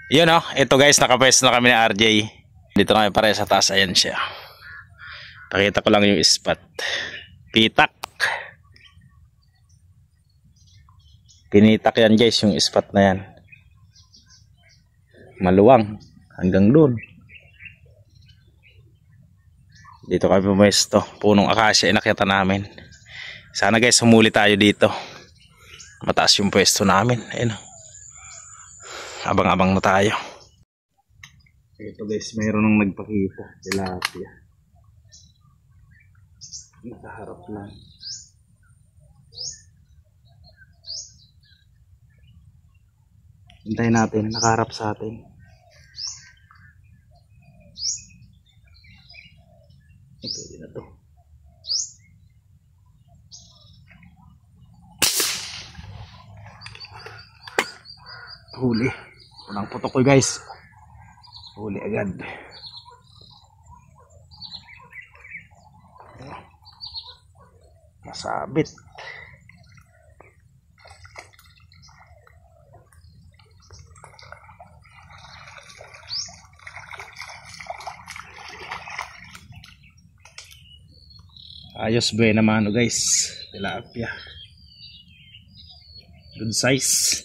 Yun oh, ito guys, nakapwesto na kami ni RJ. Dito na kami pare sa taas, ayan siya. Pakita ko lang yung spot. Pitak. Pinitak yan guys, yung spot na yan. Maluwang hanggang doon. Dito kami pumwesto. Punong akasya inakita namin. Sana guys humuli tayo dito. Mataas yung pwesto namin. Ayun. Abang-abang na tayo. Ito guys, mayroon nang nagpakita. Tilapia. Nakaharap lang. Hintayin natin, nakaharap sa atin. Ito yun na to. Huli. Unang putok ko guys. Huli agad. Masabit. Ayos buena mano guys. Tilapia. Good size.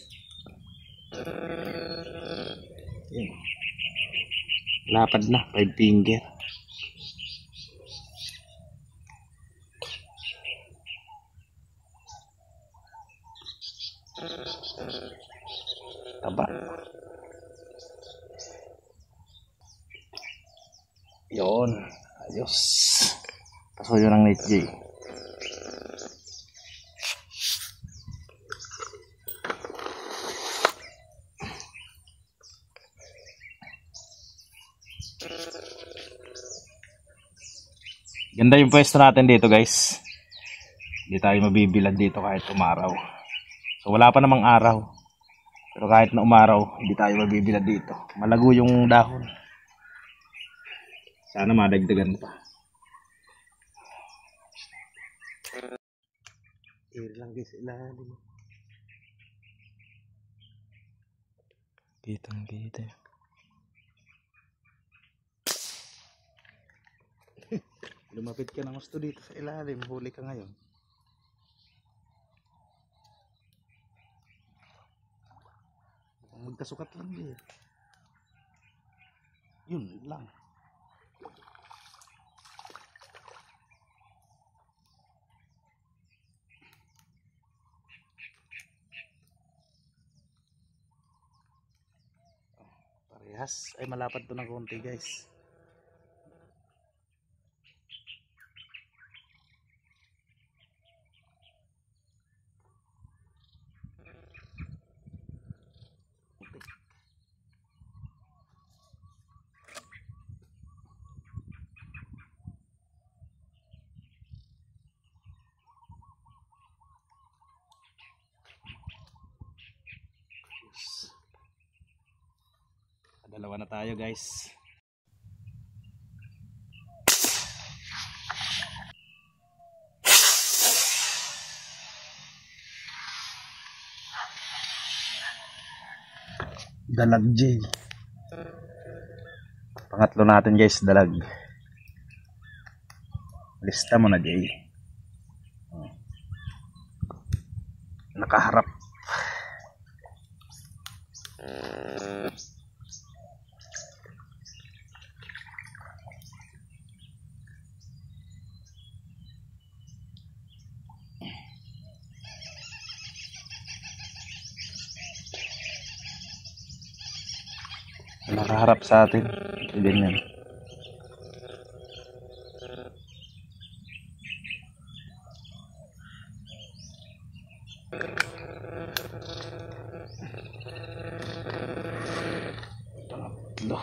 Yan. Lapad na, 5 finger. Taba. Yon, ayos. Pasuyo ng net J. Ganda yung pwesto natin dito guys. Hindi tayo mabibilad dito kahit umaraw. So wala pa namang araw. Pero kahit na umaraw, hindi tayo mabibilad dito. Malago yung dahon. Sana madagdagan pa. Air lang guys, ilalim. Kitang-kita. Lumapit ka ng gusto dito sa ilalim, huli ka ngayon. Magkasukat lang din. Yun lang. Parehas. Ay malapad to ng konti guys. Dalawa na tayo guys. Dalag J. Pangatlo natin guys, dalag. Lista mo na J. Nakaharap. Nakaharap sa atin. Ganyan. Pangatlo.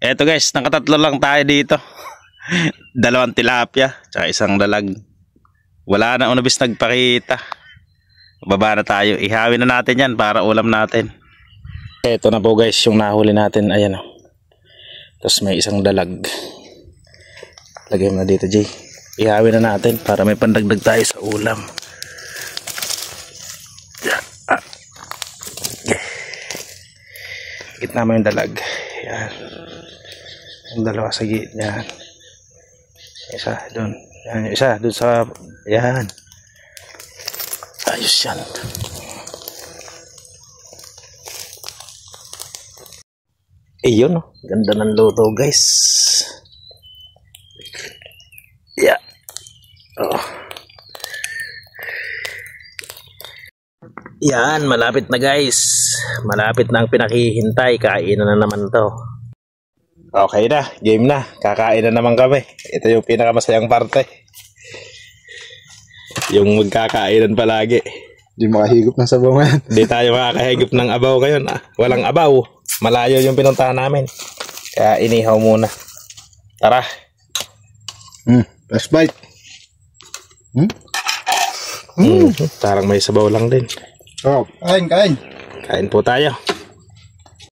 Eto guys, nakatatlo lang tayo dito. Dalawang tilapia, tsaka isang dalag. Wala na unabis nagpakita. Baba na tayo. Ihawin na natin yan para ulam natin. Eto na po guys yung nahuli natin. Ayan o. Tapos may isang dalag. Lagay mo na dito, Jay. Ihawin na natin para may pandagdag tayo sa ulam. Gitna mo yung dalag. Yan. Yung dalawa sa gitna. Isa doon. Yan. Isa doon sa... Yan. Ayos yan. Yun, oh. Ganda ng luto, guys. Yeah. Oh. Yan, malapit na, guys. Malapit na ang pinakihintay. Kainan na naman to. Okay na, game na. Kakain na naman kami. Ito yung pinakamasayang parte. Yung magkakainan palagi. Hindi makahigop ng sabaw ngayon. Hindi tayo makakahigop ng abaw ngayon. Walang abaw. Malayo yung pinuntahan namin. Kaya inihaw muna. Tara. Last bite. Parang may sabaw lang din. Oh, kain. Kain po tayo.